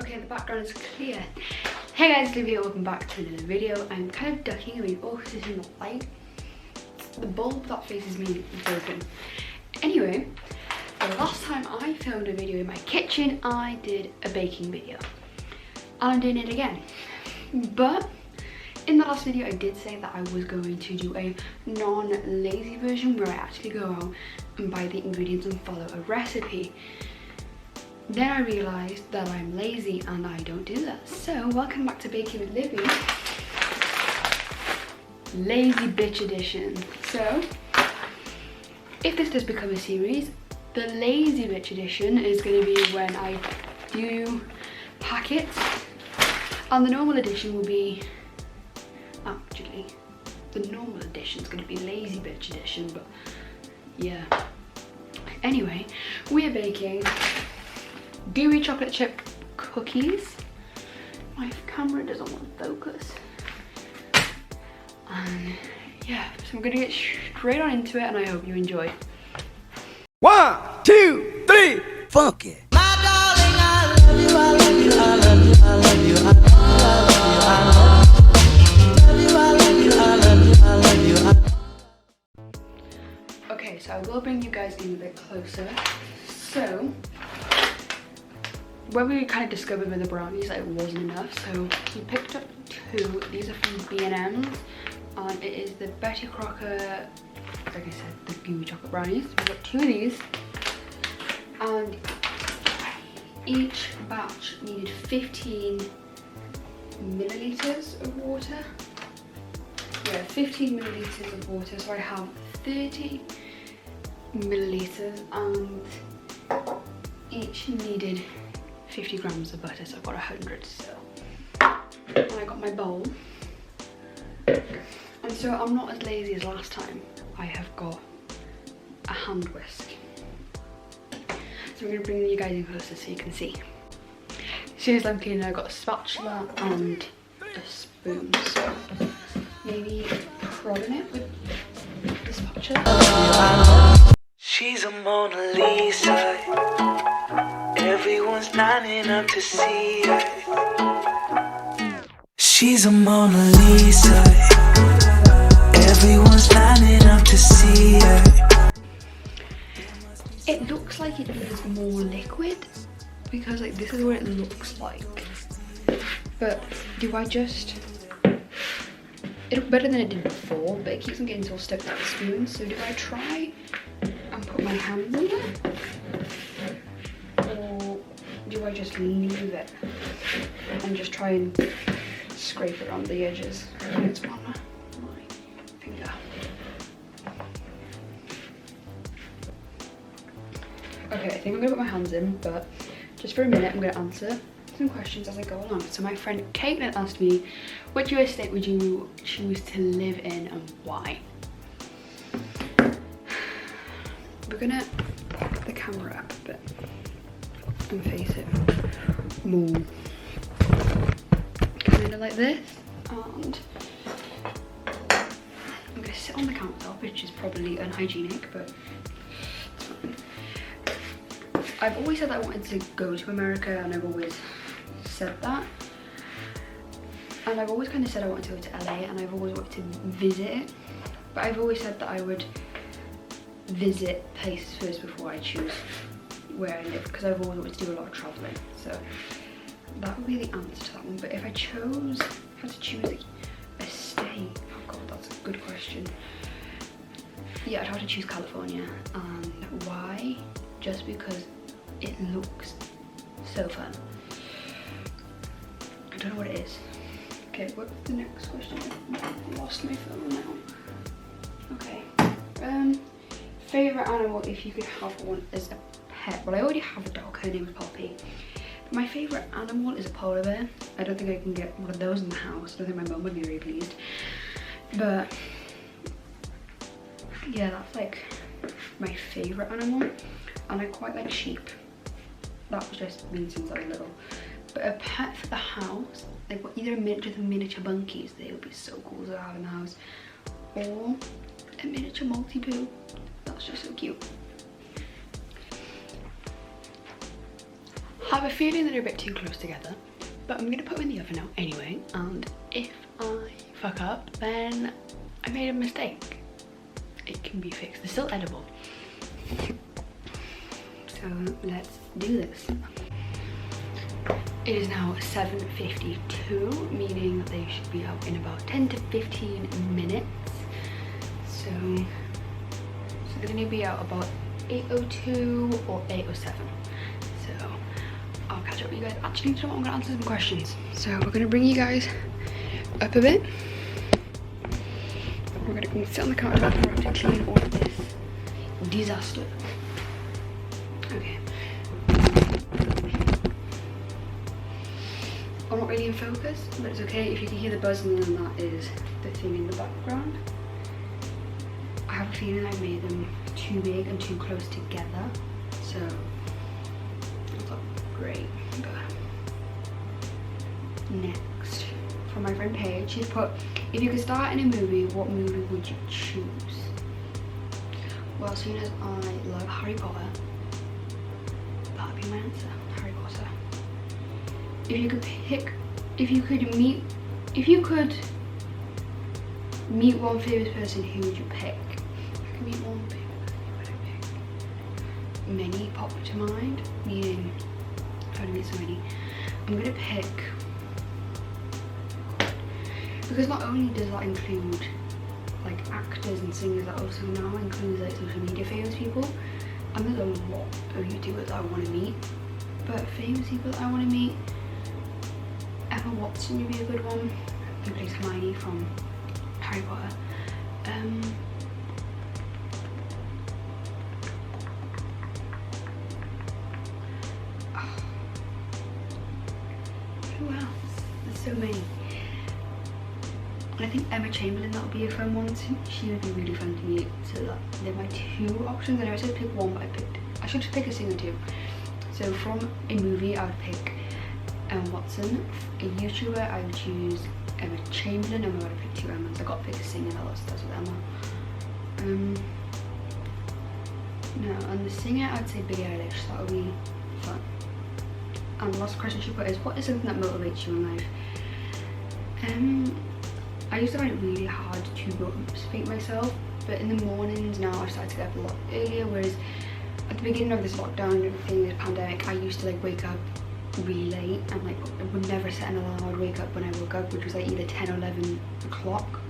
Okay, the background is clear. Hey guys, Libbie here, welcome back to another video. I'm kind of ducking away because it's in the light. The bulb that faces me is broken. Anyway, the last time I filmed a video in my kitchen, I did a baking video. And I'm doing it again. But in the last video, I did say that I was going to do a non-lazy version where I actually go out and buy the ingredients and follow a recipe. Then I realised that I'm lazy and I don't do that. So welcome back to Baking with Libbie. Lazy bitch edition. So if this does become a series, the lazy bitch edition is going to be when I do packets, and the normal edition will be, actually the normal edition is going to be lazy bitch edition, but yeah. Anyway, we are baking gooey chocolate chip cookies. My camera doesn't want to focus. And yeah, so I'm gonna get straight on into it and I hope you enjoy. 1, 2, 3, funk it. My darling, I love you, I love you, I love you, I love you, I love you, I love you, I love you, I love you. Okay, so I will bring you guys in a bit closer. So when we kind of discovered with the brownies that it wasn't enough, so we picked up 2. These are from B&M's, and it is the Betty Crocker, like I said, the gooey chocolate brownies. We've got 2 of these, and each batch needed 15 milliliters of water. Yeah, 15 milliliters of water, so I have 30 milliliters, and each needed 50 grams of butter, so I've got 100. So, and I got my bowl, and so I'm not as lazy as last time. I have got a hand whisk, so I'm going to bring you guys in closer so you can see. As soon as I'm cleaning, I've got a spatula and a spoon, so maybe prodding it with the spatula. She's a Mona Lisa. Everyone's lining up to see her. She's a Mona Lisa. Everyone's lining up to see her. It looks like it needs more liquid because like this is what it looks like. But do I just... It looked better than it did before, but it keeps on getting so stuck to the spoon. So do I try and put my hands in there? Or do I just leave it and just try and scrape it around the edges? And it's on my finger. Okay, I think I'm gonna put my hands in, but just for a minute I'm gonna answer some questions as I go along. So my friend Caitlin asked me, which US state would you choose to live in and why? We're gonna pick the camera up a bit and face it more kind of like this, and I'm gonna sit on the countertop, which is probably unhygienic, but it's fine. I've always said that I wanted to go to America, and I've always said that, and I've always kind of said I wanted to go to LA, and I've always wanted to visit it, but I've always said that I would visit places first before I choose where I live, because I've always wanted to do a lot of traveling. So that would be the answer to that one. But if I had to choose a state, oh god, that's a good question. Yeah, I'd have to choose California. And why? Just because it looks so fun. I don't know what it is. Okay, what's the next question? I lost my phone now. Okay. Favorite animal if you could have one as a pet? Well, I already have a dog, her name is Poppy. But my favourite animal is a polar bear. I don't think I can get one of those in the house. I don't think my mum would be very pleased. But yeah, that's like my favourite animal. And I quite like sheep. That was just me since I was little. But a pet for the house, like either a miniature monkeys, they would be so cool to have in the house, or a miniature Maltipoo. That's just so cute. I have a feeling that they're a bit too close together, but I'm gonna put them in the oven now anyway, and if I fuck up, then I made a mistake. It can be fixed. They're still edible. So let's do this. It is now 7:52, meaning they should be out in about 10 to 15 minutes. So they're gonna be out about 8:02 or 8:07. So I'll catch up with you guys. Actually, you know what? I'm gonna answer some questions. So we're gonna bring you guys up a bit. We're gonna go sit on the countertop and we have to clean all of this disaster. Okay. I'm not really in focus, but it's okay. If you can hear the buzzing, then that is the thing in the background. I have a feeling I made them too big and too close together, so that's not great. But next, from my friend Paige, she's put, if you could star in a movie, what movie would you choose? Well, seeing as I love Harry Potter, that'd be my answer, Harry Potter. If you could meet one famous person, who would you pick? If I could meet one famous person, who would I pick? Many pop to mind, meaning I would meet so many. I'm gonna pick, because not only does that include like actors and singers, that also now includes like social media famous people. I don't know what YouTubers I want to meet, but famous people that I want to meet, Emma Watson would be a good one, who plays Hermione from Harry Potter. Who else? There's so many. And I think Emma Chamberlain, that would be a fun one too. She would be really fun to meet. So that they're my two options. I know I said pick one, but I should just pick a singer too. So from a movie, I would pick Emma Watson. A YouTuber, I would choose Emma Chamberlain. I'm about to pick two Emmas. I got to pick a singer, that's with Emma. No, and the singer, I'd say Billie Eilish. That would be fun. And the last question she put is, what is something that motivates you in life? I used to find it really hard to motivate myself, but in the mornings now I've started to get up a lot earlier, whereas at the beginning of this lockdown thing, this pandemic, I used to like wake up really late and like I would never set an alarm. I would wake up when I woke up, which was like either 10 or 11 o'clock.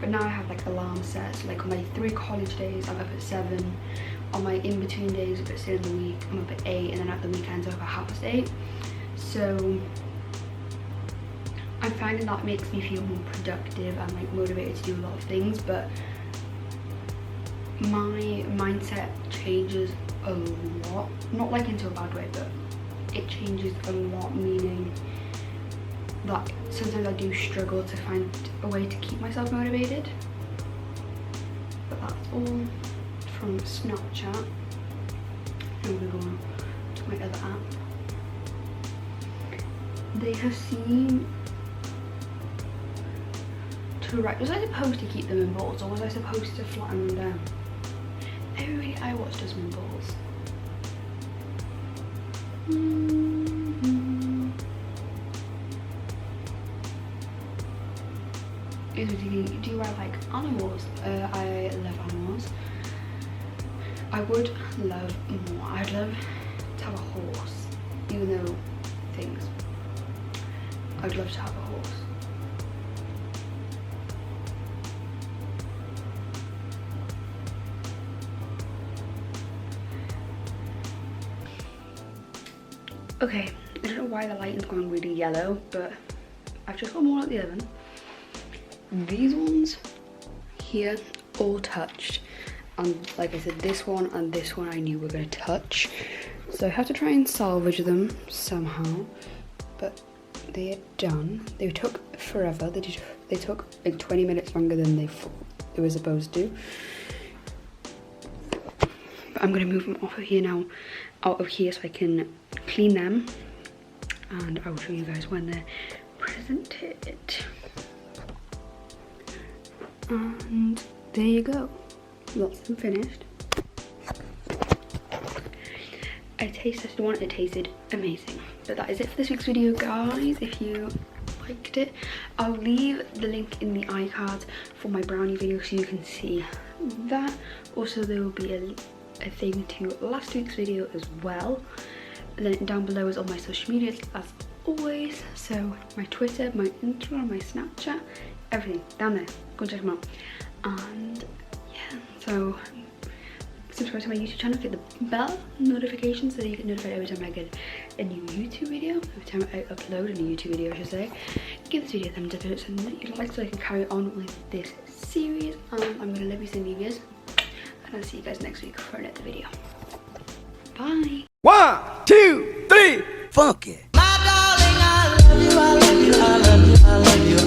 But now I have like alarm sets. Like on my 3 college days, I'm up at 7. On my in-between days, if it's in the week, I'm up at 8, and then at the weekends I'm up at 8:30. So I'm finding that makes me feel more productive and like motivated to do a lot of things, but my mindset changes a lot. Not like into a bad way, but it changes a lot, meaning that sometimes I do struggle to find a way to keep myself motivated. But that's all from Snapchat. I'm gonna go to my other app. They have seen to write. Was I supposed to keep them in balls, or was I supposed to flatten them down? Everybody I watch does them in balls. Do I like animals? I love animals. I would love more. I'd love to have a horse, even though things. I'd love to have a horse. Okay, I don't know why the lighting's going really yellow, but I've just got more at the oven. These ones here all touched, and like I said, this one and this one I knew were going to touch, so I have to try and salvage them somehow, but they are done. They took forever. They took like 20 minutes longer than they were supposed to, but I'm going to move them off of here now, out of here, so I can clean them, and I will show you guys when they're presented. And there you go, lots of them finished. I tasted one, it tasted amazing. But that is it for this week's video, guys. If you liked it, I'll leave the link in the iCard for my brownie video so you can see that. Also, there will be a thing to last week's video as well. And then down below is all my social medias as always. So my Twitter, my Instagram, my Snapchat, everything down there. Go check them out. And yeah, so subscribe to my YouTube channel, get the bell notification so that you get notified every time I get a new YouTube video, every time I upload a new YouTube video, I should say. Give this video a thumbs up if it's something that you like so I can carry on with this series. I'm gonna love you some videos, and I'll see you guys next week for another video. Bye. 1, 2, 3, funky. My darling, I love you, I love you, I love you, I love you.